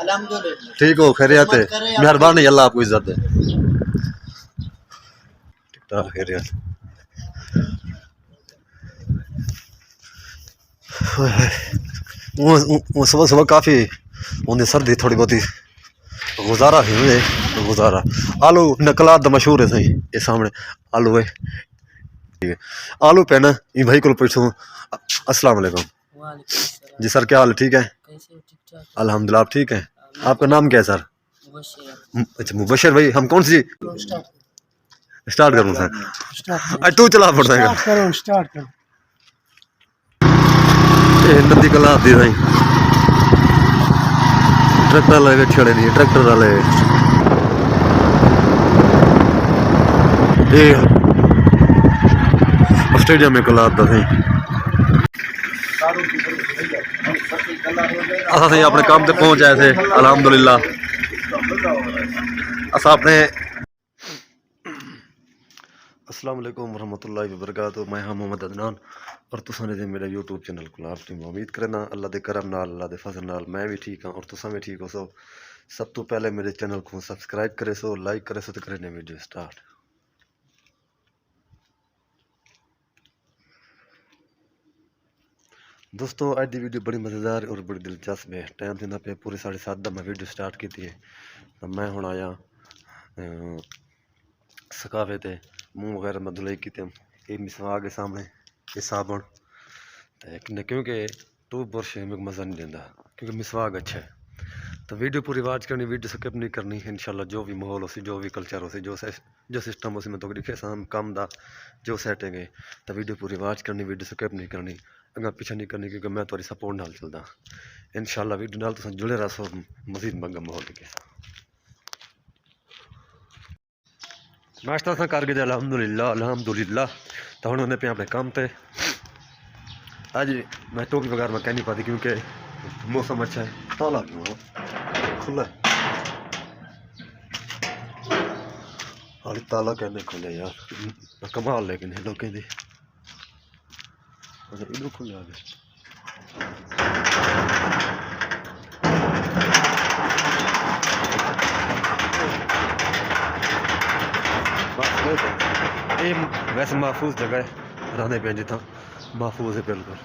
अल्हम्दुलिल्लाह। ठीक हो, खैरियत है, मेहरबानी, अल्लाह आपको इज्जत दे। ठीक ठाक खैरियत। वो सुबह सुबह काफ़ी उन्हें सर्दी थोड़ी बहुती गुजारा ही हुए गुजारा। आलू नकलात दा मशहूर है सही, ये सामने आलू है। ठीक है, आलू पे ना ये भाई को पूछूं। अस्सलाम वालेकुम। जी सर, क्या हाल है? ठीक है, अल्हम्दुलिल्लाह। आप ठीक है? आपका नाम क्या है सर? अच्छा, मुबशर भाई। हम कौन सी स्टार्ट करूँ सर? आज तू चला पड़ता है स्टार्ट करो। नदी कला आती है ट्रैक्टर वाले छड़े नहीं, ट्रैक्टर वाले ऑस्ट्रेलिया में कला आता थी। असा सही अपने काम तक पहुंच आए थे अल्हम्दुलिल्लाह। असा अपने अस्सलाम वालेकुम रहमतुल्लाहि व बरकातहू। मैं हाँ मोहम्मद अदनान और तुसा ने मेरा यूट्यूब चैनल को आप उम्मीद करना अल्लाह दे करम नाल, अल्लाह दे फजल नाल मैं भी ठीक हाँ और तुसा भी ठीक हो। सो सब तो पहले मेरे चैनल को सब्सक्राइब करे सो, लाइक करे सो, तो करे वीडियो स्टार्ट। दोस्तों आज की वीडियो बड़ी मज़ेदार और बड़ी दिलचस्प है। टाइम थी पे पूरे 7:30 दा मैं वीडियो स्टार्ट की है। तो मैं हूँ आया सकावे थे मुँह वगैरह मैं धुलाई की। ये मिसवाक के सामने ये साबुन क्योंकि टूथ ब्रश में मज़ा नहीं देता क्योंकि मिसवाक अच्छा है। तो वीडियो पूरी वाच करनी, वीडियो स्किप नहीं करनी। इंशाल्लाह जो भी माहौल हो सी, जो भी कल्चर हो सी, जो सिस्टम हो सी मैं तो दिखे साम कम दा जो सेटिंग है। तो वीडियो पूरी वाच करनी, वीडियो स्किप नहीं करनी, अगर पीछे नहीं करनी क्योंकि मैं थोड़ी सपोर्ट नाल चलदा। इंशाल्लाह वीडियो नाल तुम जुड़े रहो मजीद मंगा माहौल के। नाश्ता सा कर गए अल्हम्दुलिल्लाह अल्हम्दुलिल्लाह। तो हुण उन्हें पे अपने काम पे आज मैं टोपी वगैरह मैं कह नहीं पाती क्योंकि मौसम अच्छा है। ताला क्यों खुला है? हाली ताला कहने खुले यार कमाल, लेकिन है लोगों की इधर खुले आ गए। ये वैसे महफूज जगह है रहने पे जितना महफूज है बिल्कुल।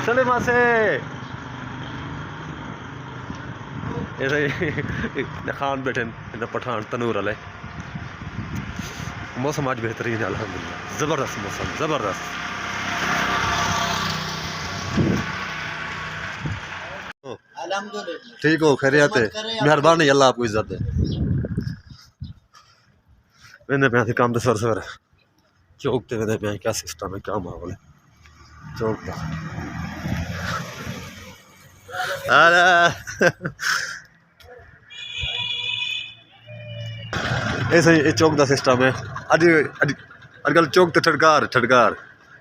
चले मासे खान बैठे पठान तनूर वाले। मौसम आज बेहतरीन है अल्हम्दुलिल्लाह, ज़बरदस्त मौसम ज़बरदस्त। अल्हम्दुलिल्लाह। ठीक हो, खैरियत है, मेहरबानी, अल्लाह आपको इज्जत दे। वेंदे पे काम तो सर सवेरे चौक ते वेंदे पे क्या सिस्टम है, क्या माहौल है चौक का। ऐसे ही चौक का सिस्टम है। अजकल चौक तो ठटकार ठटकार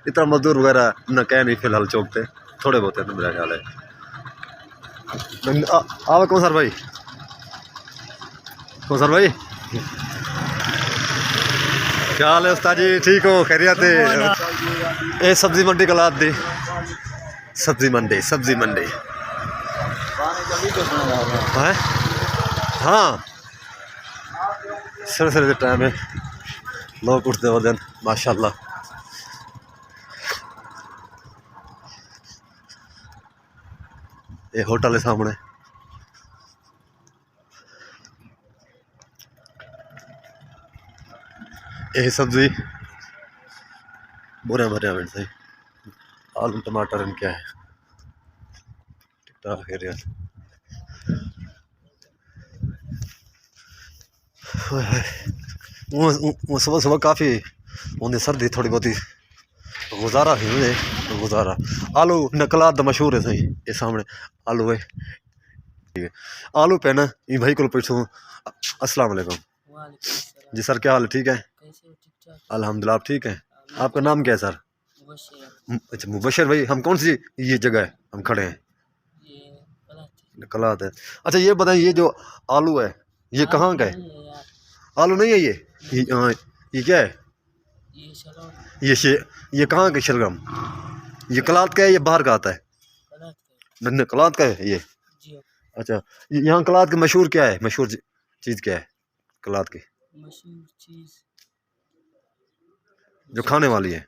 इतना मजदूर वगैरह न कह नहीं फिलहाल चौक पे थोड़े बहुत है मेरा ख्याल है। आवा कौन सर भाई, कौन सर भाई क्या हाल है उस्ताद जी? ठीक हो, खैरियत है? ये सब्जी मंडी कलात दी सब्जी मंडी है। हाँ सर सर टाइम है लोग उठते वो दिन माशाल्लाह। ये होटल है सामने। ये सब्जी बुरे भरे मिनट से आलू टमाटर क्या है ठीक ठाक खैरियत। वो सुबह सुबह काफ़ी उन्हें सर्दी थोड़ी बहुती गुजारा ही हुए गुजारा। आलू नकलात दा मशहूर है सही, ये सामने आलू है। ठीक है, आलू पे ना ये भाई को पूछूं। अस्सलाम वालेकुम। जी सर, क्या हाल है? ठीक है, अल्हम्दुलिल्लाह। आप ठीक है? आपका नाम क्या है सर? अच्छा, मुबशर भाई। हम कौन सी ये जगह है हम खड़े हैं? कलात है। अच्छा ये बताएं, ये जो आलू है ये कहाँ का है? आलू नहीं है ये क्या है? ये कहाँ का शलगम? ये कलात का है, ये बाहर का आता है? कलात का है ये। जी। अच्छा, यहाँ कलात की मशहूर क्या है? मशहूर चीज़ क्या है कलात की, मशहूर चीज जो खाने वाली है?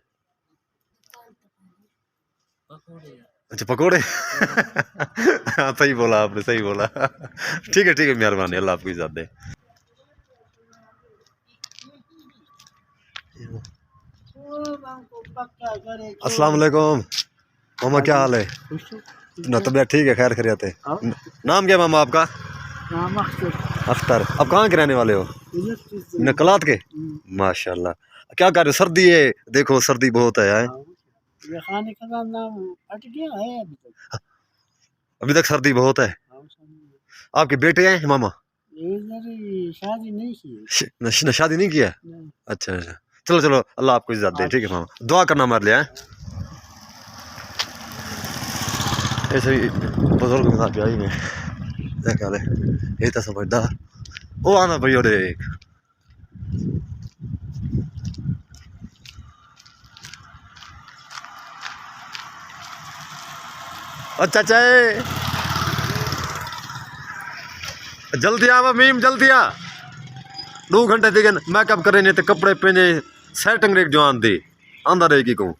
पकौड़े। अच्छा, पकोड़े। हाँ, सही बोला आपने, सही बोला। ठीक है, मेहरबानी, अल्लाह आपको इज़्ज़त दे। अस्सलाम वालेकुम मामा, क्या हाल है? ना तबीयत ठीक है? खैर खैरियत है? नाम क्या मामा आपका? अख्तर। अब कहाँ के रहने वाले हो? नकलात के। माशाल्लाह। क्या कर रहे हो? सर्दी है, देखो सर्दी बहुत है। ये खाने का नाम हट गया है अभी तक सर्दी बहुत है। आपके बेटे हैं मामा? शादी नहीं की। शादी नहीं किया? अच्छा अच्छा, चलो चलो, अल्लाह आपको इज्जत दे। ठीक है मामा, दुआ करना हमारे लिए। ऐसे ही बुजुर्ग के साथ आई में क्या ख्याल है? ये तो समझदार वो आना भाई। और एक अच्छा अच्छा, जल्दी आवा मीम, जल्दी आ। 2 घंटे दिखे मैकअप करे ने, कपड़े पहने, सेटिंग रेक जवान दे आंदा रहेगी को।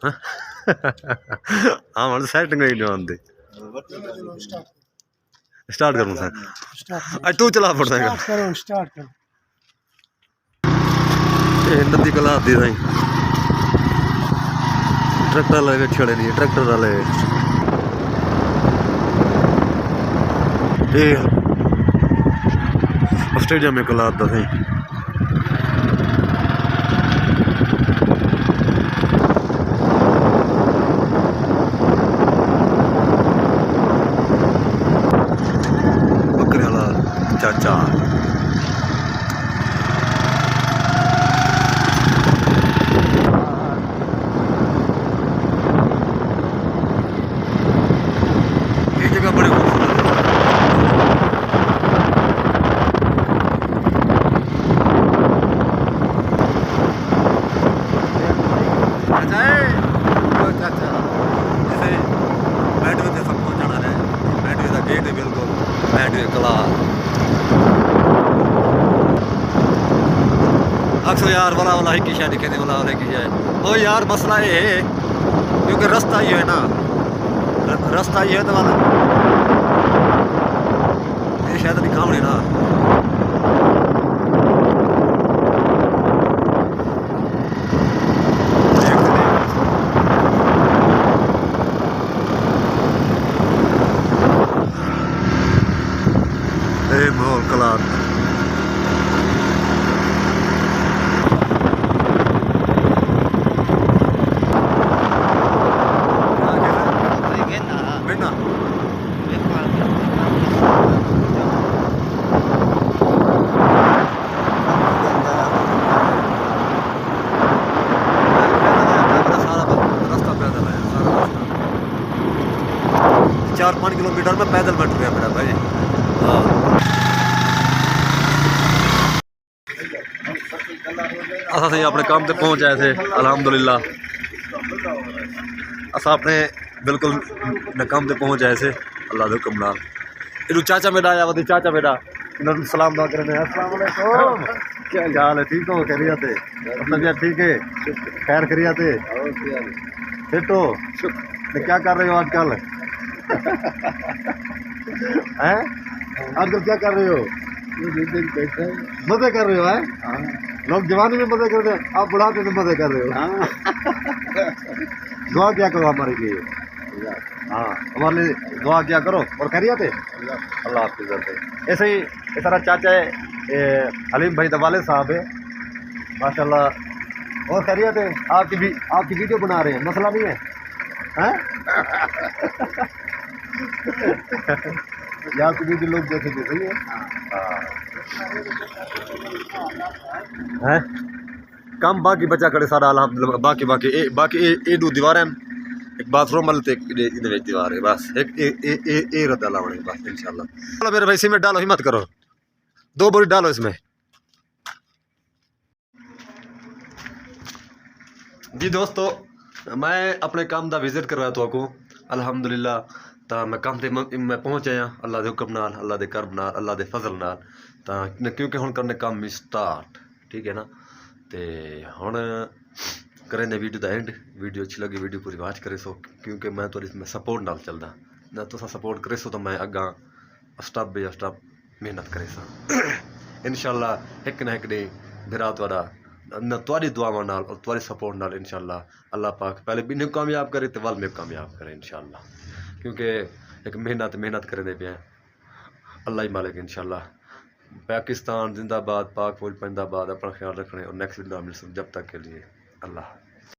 हाँ मतलब सेटिंग रेक जवान दे। स्टार्ट करूँ सर? तू चला पड़ता है। स्टार्ट करो। नदी कला आती है ट्रैक्टर वाले छड़े नहीं, ट्रैक्टर वाले स्टेडियम में कला आता था। बकरे वाला चाचा ये जगह बड़े खूबसूरत है। अक्सर यार वाला ही की शादी कहने वाला की जाए। ओ यार मसला ये है क्योंकि रास्ता ही है ना, रास्ता ही है तो वाला ये शायद नहीं काम ना। मोल कलार चार 5 किलोमीटर में पैदल बैठ गया मेरा भाई। असा सही अपने काम से पहुंच आए थे अल्हम्दुलिल्लाह। असा अपने बिल्कुल काम से पहुंच आए थे अल्लाह के हुक्म नाल। इनु चाचा मेरा आया वधी, चाचा मेरा इन्होंने सलाम दा करने। अस्सलाम वालेकुम, क्या हाल है? ठीक हो? खैरियत है? तबीयत ठीक है? खैर खैरियत है? फिट हो? क्या कर रहे हो आजकल? हैं आजकल क्या कर रहे हो? मजे कर रहे हो? हैं लोग जवानी में मजे कर रहे हो, आप बुढ़ापे में मजे कर रहे हो। दुआ क्या करो हमारे लिए। हाँ, हमारे लिए दुआ क्या करो। और खैरियत है? अल्लाह आपकी इज्जत है। ऐसे ही ये सारा चाचा है, हलीम भाई दवाले साहब है माशाल्लाह। और खैरियत है? आपकी वीडियो बना रहे हैं, मसला नहीं है? हैं या आपकी वीडियो लोग देखे थे, सही है? हैं कम बाकी बचा करे सारा अल्हम्दुलिल्लाह। बाकी ए दो दीवार हैं, एक बाथरूम वाले ते इधर एक दीवार है बस। एक ए रद्दा लावणी बस इंशाल्लाह। चलो मेरे भाई सीमेंट डालो, हिम्मत करो, 2 बोरी डालो इसमें। जी दोस्तों, मैं अपने काम का विजिट करवाया तो आपको अल्हम्दुलिल्लाह। तो मैं काम ते मैं पहुँच आया अल्लाह के हुक्म नाल, अल्लाह के करम नाल, अल्लाह के फजल नाल। तो क्योंकि हुण करने काम स्टार्ट, ठीक है ना। तो हुण करें वीडियो का एंड। वीडियो अच्छी लगी वीडियो पूरी वाच करे सो, क्योंकि मैं थोड़ी सपोर्ट नाल चलदा ना। तुसा सपोर्ट करे सो तो मैं अग्गा स्टैप बाय स्टैप मेहनत करे सा। इंशाअल्लाह एक ना एक दिन मेरा तुहाडा न तुहाडी दुआवां नाल और तुहाडी सपोर्ट नाल इंशाअल्लाह अल्लाह पाक पहले भी नहीं कामयाब करे तो वल में कामयाब करे इंशाअल्लाह। क्योंकि एक मेहनत करे पे अल्लाह ही मालिक इंशाअल्लाह। पाकिस्तान जिंदाबाद, पाक फौज जिंदाबाद। अपना ख्याल रखने और नेक्स्ट वीडियो मिल जब तक के लिए अल्लाह।